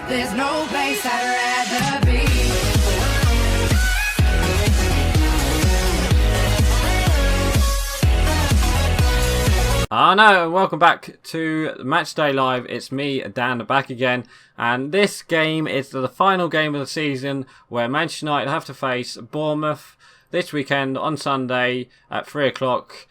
There's no place I'd rather be. No, and welcome back to Matchday Live. It's me, Dan, back again, and this game is the final game of the season where Manchester United have to face Bournemouth this weekend on Sunday at 3 o'clock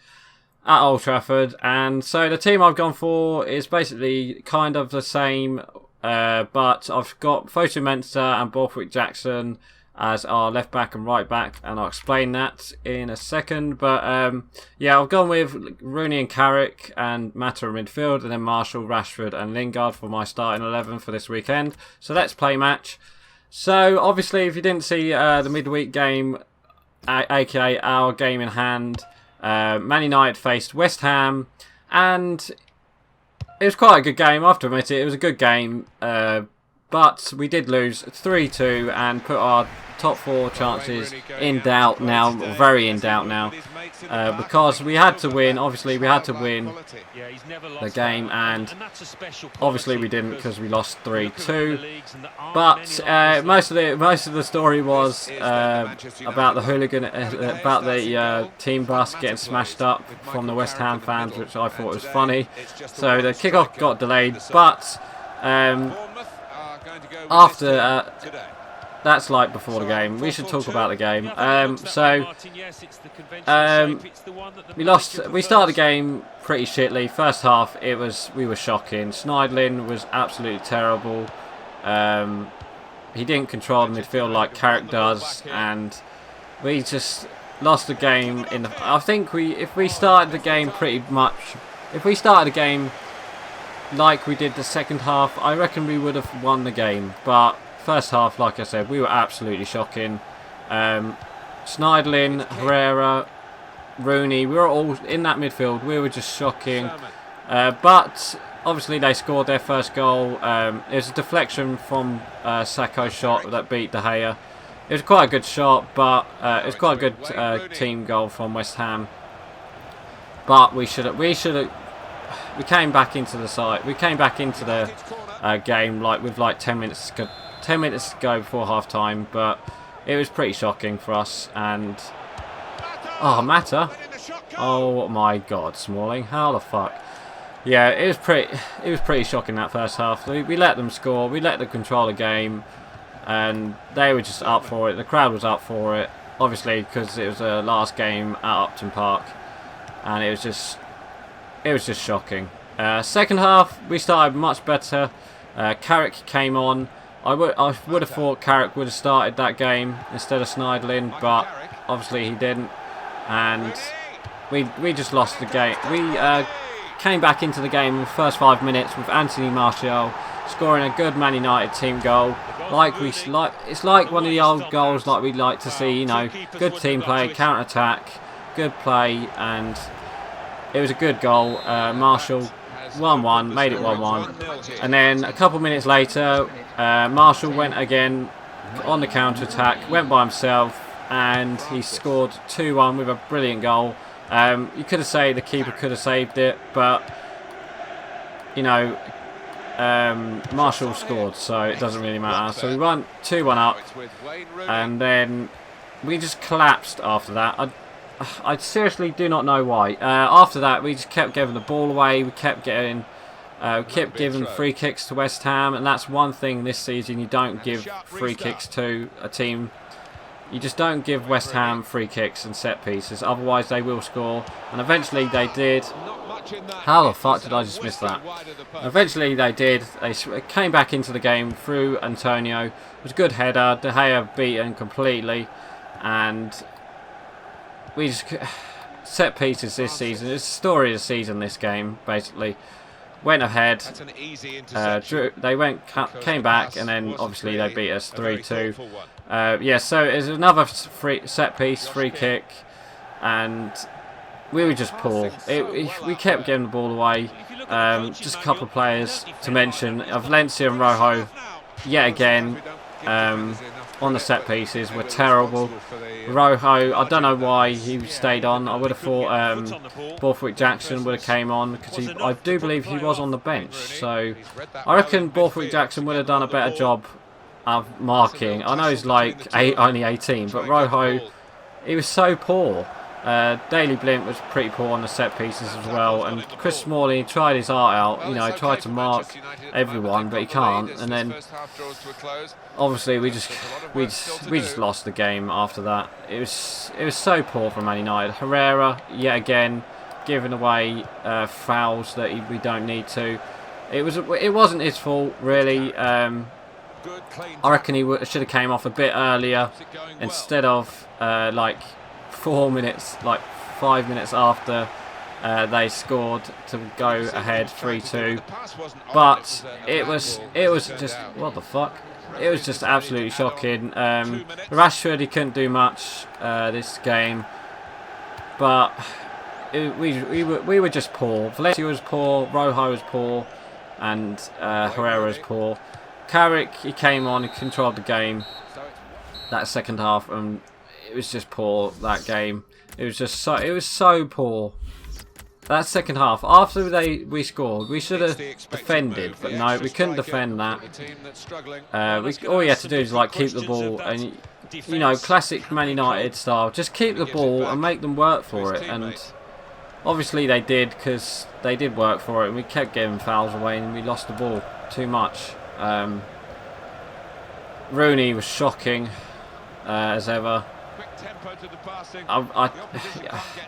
at Old Trafford. And so the team I've gone for is basically kind of the same, but I've got Fosu Mensah and Borthwick Jackson as our left back and right back, and I'll explain that in a second. But yeah, I've gone with Rooney and Carrick and Mata in midfield, and then Marshall, Rashford and Lingard for my starting 11 for this weekend. So let's play match. So obviously, if you didn't see the midweek game, aka our game in hand, Man United faced West Ham, and it was quite a good game. I have to admit it was a good game, but we did lose 3-2 and put our top 4 chances in doubt now, very in doubt now, because we had to win. Obviously, we had to win the game, and obviously we didn't because we lost 3-2. But most of the story was about the hooligan, about the team bus getting smashed up from the West Ham fans, which I thought was funny. So the kickoff got delayed, but after that's like before the game. We should talk about the game. We lost. We started the game pretty shitly. First half, we were shocking. Schneidlin was absolutely terrible. He didn't control the midfield like Carrick does, and we just lost the game. I think if we started the game like we did the second half, I reckon we would have won the game. But first half, like I said, we were absolutely shocking. Schneidlin, Herrera, Rooney, we were all in that midfield. We were just shocking. But obviously they scored their first goal. It was a deflection from Sakho's shot that beat De Gea. It was quite a good shot, but it was quite a good team goal from West Ham. But we came back into the side. We came back into the game with 10 minutes to go before half time, but it was pretty shocking for us. And Mata, oh my God, Smalling, how the fuck? Yeah, it was pretty shocking that first half. We let them score. We let them control the game, and they were just up for it. The crowd was up for it, obviously, because it was the last game at Upton Park, and it was just shocking. Second half, we started much better. Carrick came on. I would have thought Carrick would have started that game instead of Schneidlin, but obviously he didn't, and we just lost the game. We came back into the game in the first 5 minutes with Anthony Martial scoring a good Man United team goal. It's like one of the old goals like we'd like to see. You know, good team play, counter attack, good play, and it was a good goal. Marshall 1-1, made it 1-1, and then a couple minutes later, Marshall went again on the counter attack, went by himself, and he scored 2-1 with a brilliant goal. You could have said the keeper could have saved it, but you know, Marshall scored, so it doesn't really matter. So we went 2-1 up, and then we just collapsed after that. I seriously do not know why. After that, we just kept giving the ball away. We kept giving free kicks to West Ham, and that's one thing this season. You don't give free kicks to a team. You just don't give West Ham free kicks and set pieces. Otherwise, they will score, and eventually they did. How the fuck did I just miss that? Eventually they did. They came back into the game through Antonio. It was a good header. De Gea beaten completely, and we just set pieces this season. It's the story of the season. This game basically went ahead. They came back, and then obviously they beat us 3-2. Yeah, so it's another set piece, free kick, and we were just poor. We kept getting the ball away. Just a couple of players to mention: Valencia and Rojo, yet again. on the set pieces were terrible. Rojo, I don't know why he stayed on. I would have thought Borthwick Jackson would have came on, because I do believe he was on the bench. So I reckon Borthwick Jackson would have done a better job of marking. I know he's like only 18, but Rojo, he was so poor. Daley Blind was pretty poor on the set pieces as well, and Chris Smalley tried his art out. You know, he tried to mark everyone, but he can't. And then obviously we just lost the game after that. It was so poor from Man United. Herrera yet again giving away fouls that we don't need to. It wasn't his fault really. I reckon he should have came off a bit earlier instead of like 4 minutes, like 5 minutes after they scored to go ahead 3-2. But it was just, what the fuck? It was just absolutely shocking. Rashford, he couldn't do much this game, but we were just poor. Valencia was poor, Rojo was poor, and Herrera was poor. Carrick, he came on, he controlled the game that second half, and it was just poor, that game. It was so poor. That second half, after we scored, we should have defended, but no, we couldn't defend that. All you had to do is like keep the ball, and you know, classic Man United style, just keep the ball and make them work for it. And obviously they did, because they did work for it, and we kept getting fouls away, and we lost the ball too much. Rooney was shocking as ever.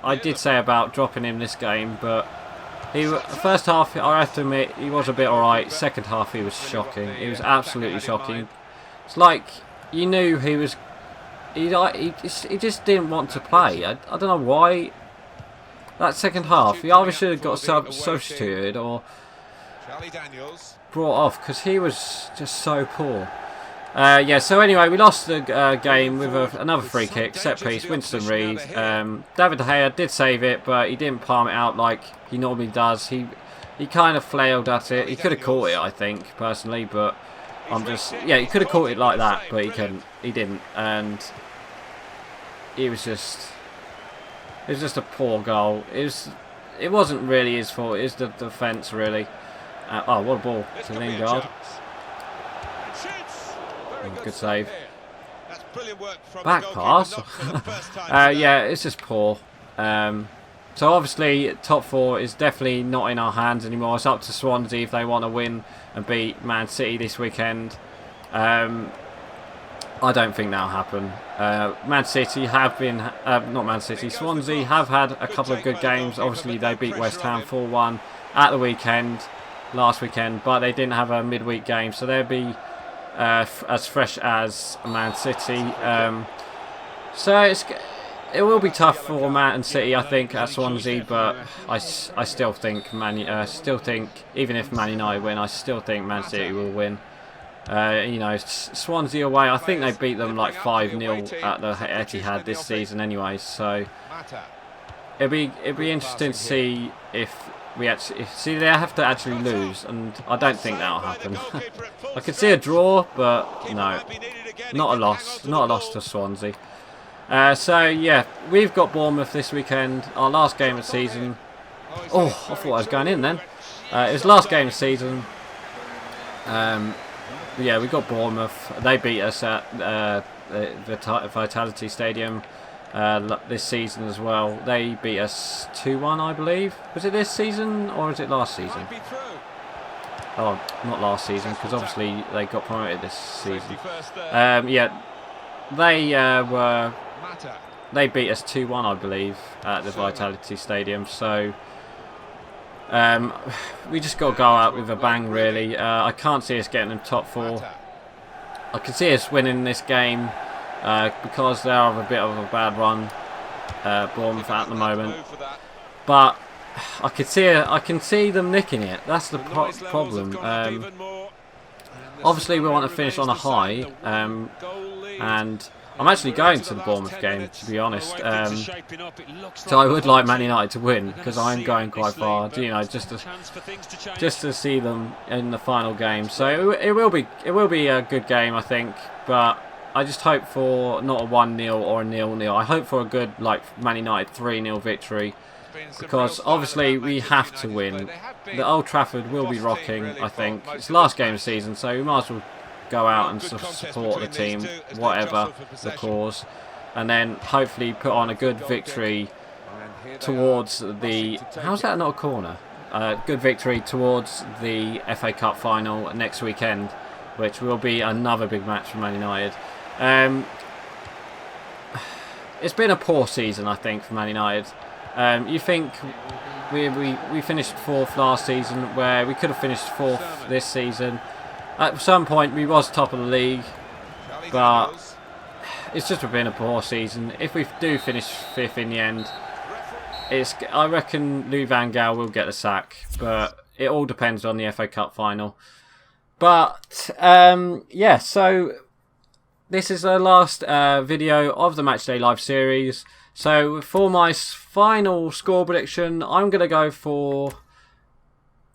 I did say about dropping him this game, but first half, I have to admit, he was a bit alright. Second half, he was shocking. He was absolutely shocking. It's like you knew he was. He just didn't want to play. I don't know why. That second half, he either should have got substituted or brought off, because he was just so poor. Yeah, so anyway, we lost the game with another free kick, set piece, Winston Reid. David De Gea did save it, but he didn't palm it out like he normally does. He kind of flailed at it. He could have caught it, I think, personally, but he could have caught it like that, but he couldn't. He didn't, and it was just a poor goal. It wasn't really his fault. It was the defence, really. Oh, what a ball to Lingard. Good save. Back pass. Yeah, it's just poor. So obviously, top four is definitely not in our hands anymore. It's up to Swansea if they want to win and beat Man City this weekend. I don't think that'll happen. Man City have been, not Man City, Swansea have had a couple of good games. Obviously, they beat West Ham 4-1 at the weekend, last weekend, but they didn't have a midweek game, so they'll be as fresh as Man City. So it will be tough for Man City, I think, at Swansea, but I still think even if Man United win, I still think Man City will win. You know, Swansea away, I think they beat them like 5-0 at the Etihad this season anyway, so it'd be interesting to see if they have to actually lose, and I don't think that'll happen. I could see a draw, but no, not a loss to Swansea. So yeah, we've got Bournemouth this weekend, our last game of the season. Oh, I thought I was going in then. It was last game of the season. Yeah, we got Bournemouth. They beat us at the Vitality Stadium this season as well. They beat us 2-1, I believe. Was it this season or was it last season? Oh, not last season, because obviously they got promoted this season. Yeah, they beat us 2-1, I believe, at the Vitality Stadium. So we just got to go out with a bang, really. I can't see us getting in top four. I can see us winning this game because they are a bit of a bad run, Bournemouth at the moment. But I can see them nicking it. That's the problem. Obviously, we want to finish on a high, and I'm actually going to the Bournemouth game, to be honest. So I would like Man United to win, because I'm going quite far, you know, just to see them in the final game. So it will be a good game, I think. But I just hope for not a 1-0 or a 0-0. I hope for a good, like, Man United 3-0 victory. Because obviously we have to win. The Old Trafford will be rocking, I think. It's the last game of the season, so we might as well go out and support the team, whatever the cause. And then hopefully put on a good victory towards the... How's that not a corner? Good victory towards the FA Cup final next weekend, which will be another big match for Man United. It's been a poor season, I think, for Man United. You think we finished 4th last season, where we could have finished 4th this season. At some point we was top of the league, but it's just been a poor season. If we do finish 5th in the end, I reckon Lou Van Gaal will get the sack, but it all depends on the FA Cup final. But yeah, so this is the last video of the Matchday Live series. So for my final score prediction, I'm going to go for...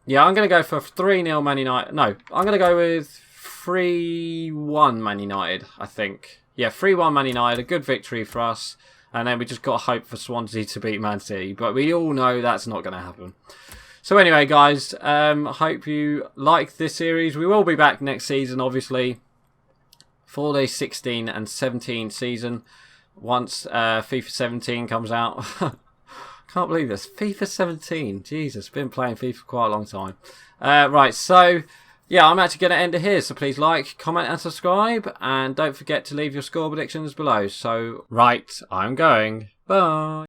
Yeah, I'm going to go for 3-0 Man United. No, I'm going to go with 3-1 Man United, I think. Yeah, 3-1 Man United, a good victory for us. And then we just got to hope for Swansea to beat Man City. But we all know that's not going to happen. So anyway, guys, I hope you like this series. We will be back next season, obviously, for the 16 and 17 season. Once FIFA 17 comes out. Can't believe this. FIFA 17. Jesus, been playing FIFA for quite a long time. Right, so, yeah, I'm actually going to end it here. So please like, comment and subscribe. And don't forget to leave your score predictions below. So, right, I'm going. Bye.